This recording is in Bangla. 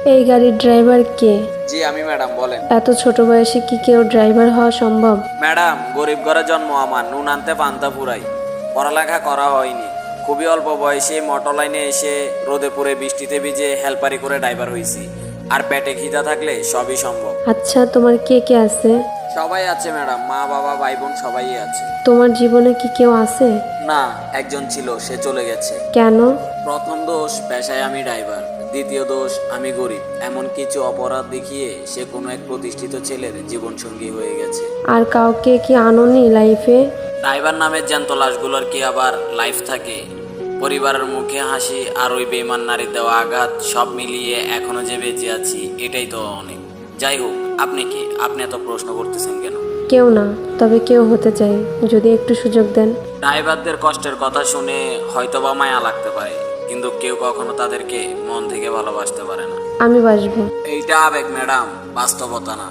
এই গাড়ির ড্রাইভার কে? জি আমি ম্যাডাম, বলেন। এত ছোট বয়সে কি কেউ ড্রাইভার হওয়া সম্ভব? ম্যাডাম, গরিব ঘরে জন্ম আমার, নুন আনতে পান্তা ফুরাই। পড়ালেখা করা হয়নি, খুবই অল্প বয়সে মোটর লাইনে এসে রোদে পুড়ে বৃষ্টিতে ভিজে হেলপারি করে ড্রাইভার হয়েছি। আর পেটে খিদা থাকলে সবই সম্ভব। আচ্ছা, তোমার কে কে আছে? সবাই আছে ম্যাডাম, মা বাবা ভাই বোন সবাই আছে। তোমার জীবনে কি কেউ আছে? না, একজন ছিল, সে চলে গেছে। কেন? প্রথম দোষ, পেশায় আমি ড্রাইভার। দ্বিতীয় দোষ, আমি গরিব। এমন কিছু অপরাধ দেখিয়ে সে কোনো এক প্রতিষ্ঠিত ছেলের জীবনসঙ্গী হয়ে গেছে। আর কাউকে কি আনোনি লাইফে? ড্রাইভার নামের জ্যান্ত লাশগুলোর কি আবার লাইফ থাকে? পরিবারের মুখে হাসি আর ওই বেইমান নারীর দেওয়া আঘাত, সব মিলিয়ে এখনো যে বেঁচে আছি এটাই তো অনেক। যাই হোক, আপনি কি, আপনি এত প্রশ্ন করতেছেন কেন? কেউ না, তবে কেউ হতে চাই, যদি একটু সুযোগ দেন। ড্রাইভারদের কষ্টের কথা শুনে হয়তোবা মায়া লাগতে পারে, কিন্তু কেউ কখনো তাদেরকে মন থেকে ভালোবাসতে পারে না। আমি বাসবো। এইটা আবেগ ম্যাডাম, বাস্তবতা না।